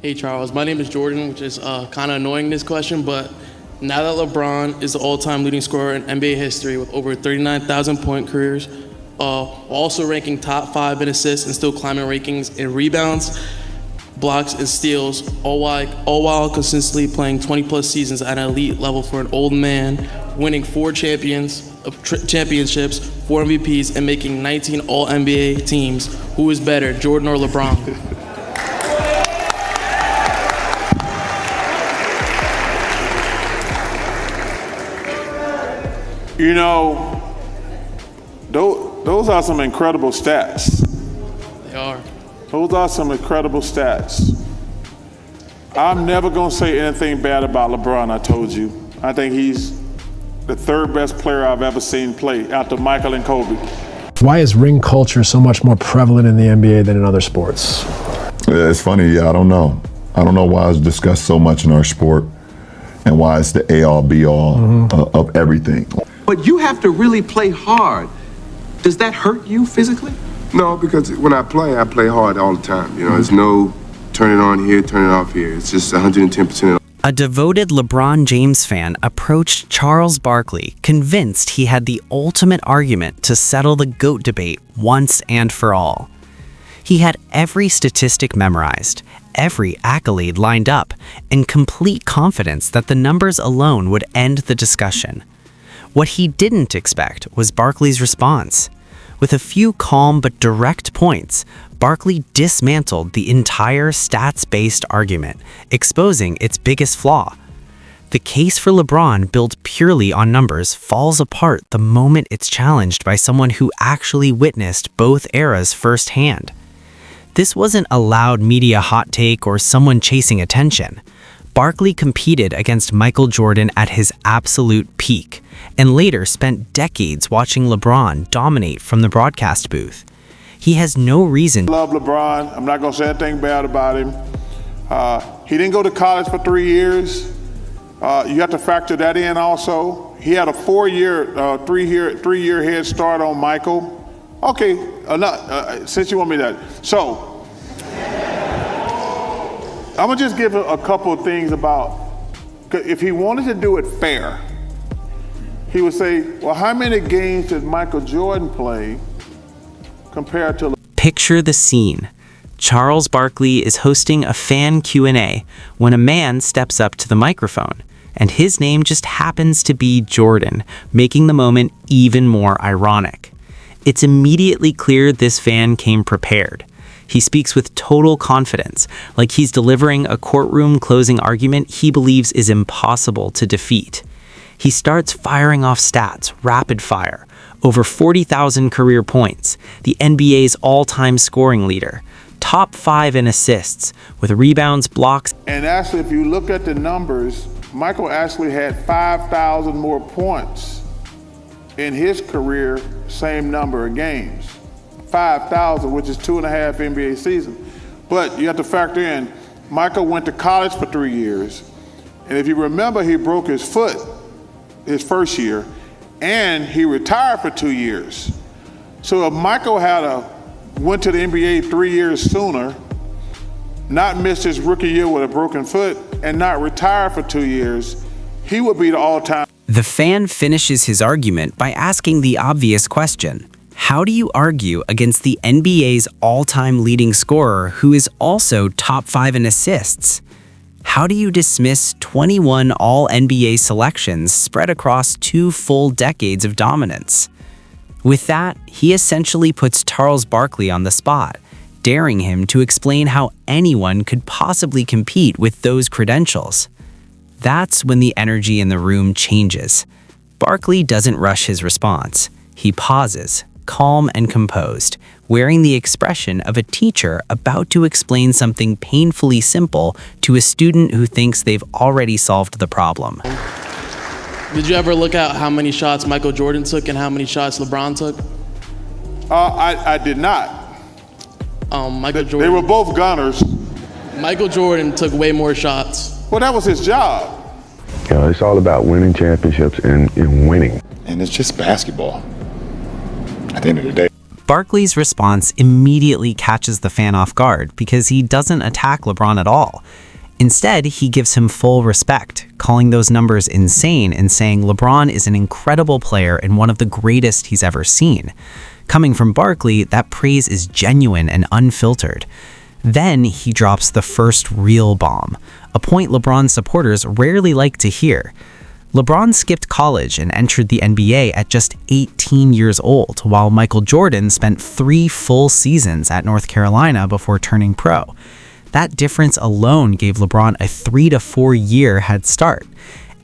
Hey Charles, my name is Jordan, which is kind of annoying this question, but now that LeBron is the all-time leading scorer in NBA history with over 39,000 point careers, also ranking top 5 in assists and still climbing rankings in rebounds, blocks, and steals, all while consistently playing 20-plus seasons at an elite level for an old man, winning 4 championships, 4 MVPs, and making 19 All-NBA teams. Who is better, Jordan or LeBron? You know, those are some incredible stats. They are. Those are some incredible stats. I'm never going to say anything bad about LeBron, I told you. I think he's the 3rd best player I've ever seen play after Michael and Kobe. Why is ring culture so much more prevalent in the NBA than in other sports? It's funny, I don't know. I don't know why it's discussed so much in our sport and why it's the A-all, B-all of everything. But you have to really play hard. Does that hurt you physically? No, because when I play hard all the time. You know, there's no turn it on here, turn it off here. It's just 110%. A devoted LeBron James fan approached Charles Barkley, convinced he had the ultimate argument to settle the GOAT debate once and for all. He had every statistic memorized, every accolade lined up, and complete confidence that the numbers alone would end the discussion. What he didn't expect was Barkley's response. With a few calm but direct points, Barkley dismantled the entire stats-based argument, exposing its biggest flaw. The case for LeBron built purely on numbers falls apart the moment it's challenged by someone who actually witnessed both eras firsthand. This wasn't a loud media hot take or someone chasing attention. Barkley competed against Michael Jordan at his absolute peak, and later spent decades watching LeBron dominate from the broadcast booth. He has no reason I love LeBron. I'm not going to say anything bad about him. He didn't go to college for 3 years. You have to factor that in also. He had a 3-year head start on Michael. Okay, since you want me that. So, I'm going to just give a couple of things about, if he wanted to do it fair, he would say, well, how many games did Michael Jordan play compared to... Picture the scene. Charles Barkley is hosting a fan Q&A when a man steps up to the microphone, and his name just happens to be Jordan, making the moment even more ironic. It's immediately clear this fan came prepared. He speaks with total confidence, like he's delivering a courtroom closing argument he believes is impossible to defeat. He starts firing off stats, rapid fire, over 40,000 career points, the NBA's all-time scoring leader, top 5 in assists, with rebounds, blocks. And actually, if you look at the numbers, Michael actually had 5,000 more points in his career, same number of games. 5,000, which is 2.5 NBA seasons. But you have to factor in, Michael went to college for 3 years. And if you remember, he broke his foot his first year, and he retired for 2 years. So if Michael went to the NBA 3 years sooner, not missed his rookie year with a broken foot, and not retired for 2 years, he would be the all-time. The fan finishes his argument by asking the obvious question. How do you argue against the NBA's all-time leading scorer who is also top 5 in assists? How do you dismiss 21 All-NBA selections spread across 2 full decades of dominance? With that, he essentially puts Charles Barkley on the spot, daring him to explain how anyone could possibly compete with those credentials. That's when the energy in the room changes. Barkley doesn't rush his response. He pauses, calm and composed, wearing the expression of a teacher about to explain something painfully simple to a student who thinks they've already solved the problem. Did you ever look at how many shots Michael Jordan took and how many shots LeBron took? I did not. Michael Jordan. They were both gunners. Michael Jordan took way more shots. Well, that was his job. You know, it's all about winning championships and winning. And it's just basketball at the end of the day. Barkley's response immediately catches the fan off guard because he doesn't attack LeBron at all. Instead, he gives him full respect, calling those numbers insane and saying LeBron is an incredible player and one of the greatest he's ever seen. Coming from Barkley, that praise is genuine and unfiltered. Then he drops the first real bomb, a point LeBron supporters rarely like to hear. LeBron skipped college and entered the NBA at just 18 years old, while Michael Jordan spent 3 full seasons at North Carolina before turning pro. That difference alone gave LeBron a 3 to 4 year head start.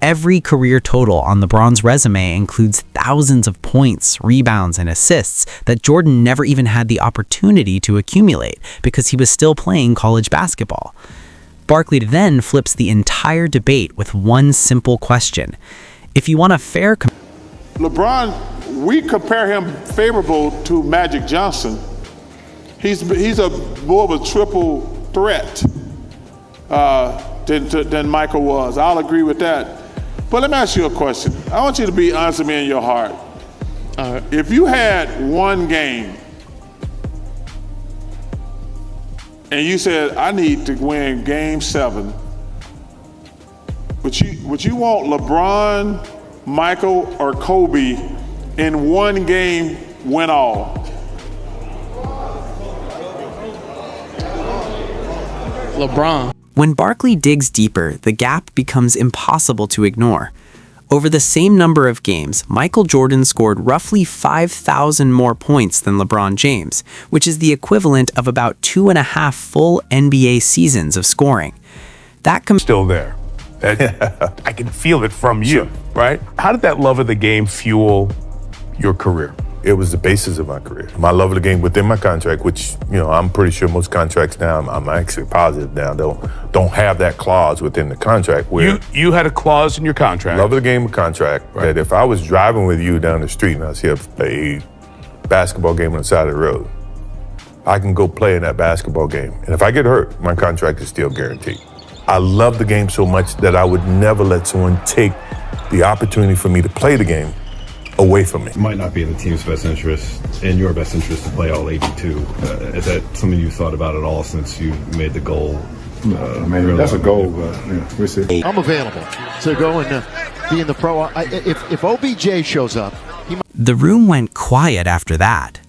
Every career total on LeBron's resume includes thousands of points, rebounds, and assists that Jordan never even had the opportunity to accumulate because he was still playing college basketball. Barkley then flips the entire debate with one simple question. If you want a fair LeBron, we compare him favorable to Magic Johnson. He's a more of a triple threat than Michael was. I'll agree with that. But let me ask you a question. I want you to be honest with me in your heart. If you had one game and you said, I need to win game 7, would you want LeBron, Michael, or Kobe in one game win all? LeBron. When Barkley digs deeper, the gap becomes impossible to ignore. Over the same number of games, Michael Jordan scored roughly 5,000 more points than LeBron James, which is the equivalent of about 2.5 full NBA seasons of scoring. That still there. I can feel it from you, right? How did that love of the game fuel your career? It was the basis of my career. My love of the game within my contract, which, I'm pretty sure most contracts now, I'm actually positive now, don't have that clause within the contract where... You had a clause in your contract. Love of the game contract, right, that if I was driving with you down the street and I see a basketball game on the side of the road, I can go play in that basketball game. And if I get hurt, my contract is still guaranteed. I love the game so much that I would never let someone take the opportunity for me to play the game away from me. It might not be in the team's best interest, in your best interest, to play all 82. Is that something you thought about at all since you made the goal? That's a goal, but we'll see. I'm available to go and be in the pro. If OBJ shows up, The room went quiet after that.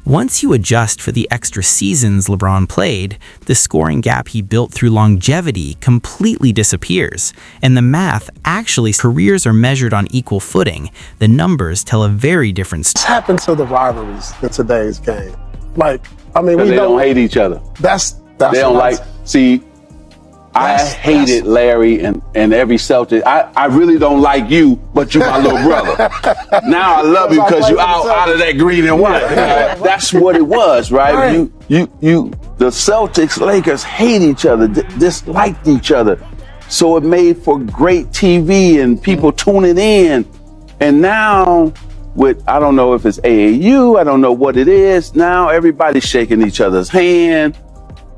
Once you adjust for the extra seasons LeBron played, the scoring gap he built through longevity completely disappears, and the math actually careers are measured on equal footing. The numbers tell a very different story. What's happened to the rivalries in today's game? We don't hate each other. That's they don't like. See, I hated Larry and every Celtic. I really don't like you, but you're my little brother. Now I love you because you out of that green and white. That's what it was, right? You the Celtics, Lakers hate each other, disliked each other. So it made for great TV and people tuning in. And now with, I don't know if it's AAU, I don't know what it is. Now everybody's shaking each other's hand.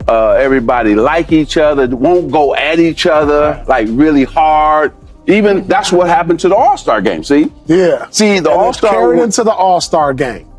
Everybody like each other, won't go at each other like really hard. Even that's what happened to the All-Star game. See? Yeah. See, the All-Star carried into the All-Star game.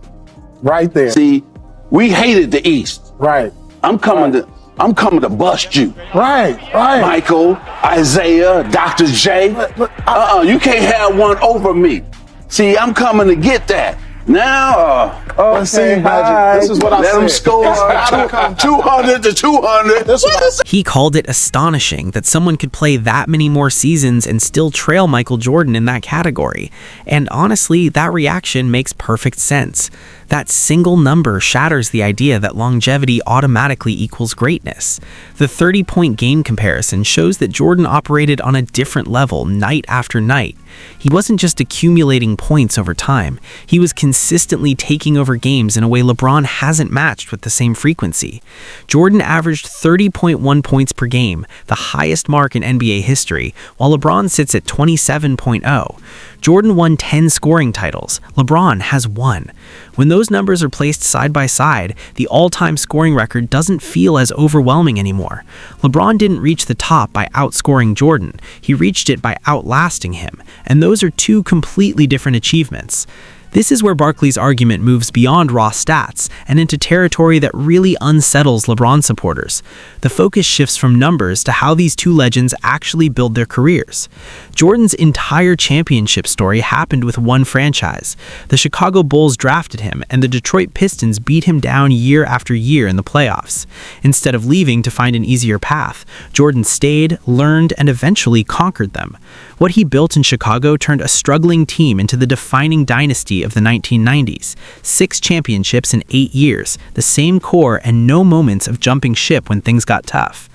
Right there. See, we hated the East. Right. I'm coming to bust you. Right. Michael, Isaiah, Dr. J. You can't have one over me. See, I'm coming to get that. Now, see, Magic, this is what let him score 200 to 200. He called it astonishing that someone could play that many more seasons and still trail Michael Jordan in that category. And honestly, that reaction makes perfect sense. That single number shatters the idea that longevity automatically equals greatness. The 30-point game comparison shows that Jordan operated on a different level night after night. He wasn't just accumulating points over time. He was consistently taking over games in a way LeBron hasn't matched with the same frequency. Jordan averaged 30.1 points per game, the highest mark in NBA history, while LeBron sits at 27.0. Jordan won 10 scoring titles. LeBron has 1. When those numbers are placed side by side, the all-time scoring record doesn't feel as overwhelming anymore. LeBron didn't reach the top by outscoring Jordan. He reached it by outlasting him, and those are two completely different achievements. This is where Barkley's argument moves beyond raw stats and into territory that really unsettles LeBron supporters. The focus shifts from numbers to how these two legends actually build their careers. Jordan's entire championship story happened with one franchise. The Chicago Bulls drafted him, and the Detroit Pistons beat him down year after year in the playoffs. Instead of leaving to find an easier path, Jordan stayed, learned, and eventually conquered them. What he built in Chicago turned a struggling team into the defining dynasty of the 1990s. 6 championships in 8 years, the same core, and no moments of jumping ship when things got tough.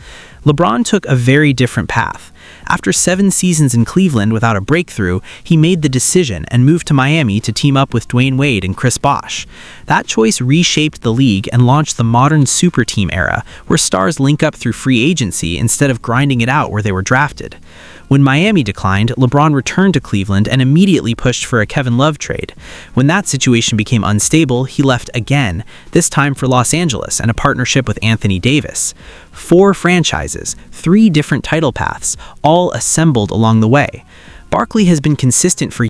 LeBron took a very different path. After 7 seasons in Cleveland without a breakthrough, he made the decision and moved to Miami to team up with Dwayne Wade and Chris Bosh. That choice reshaped the league and launched the modern super team era, where stars link up through free agency instead of grinding it out where they were drafted. When Miami declined, LeBron returned to Cleveland and immediately pushed for a Kevin Love trade. When that situation became unstable, he left again, this time for Los Angeles and a partnership with Anthony Davis. 4 franchises, 3 different title paths, all assembled along the way. Barkley has been consistent for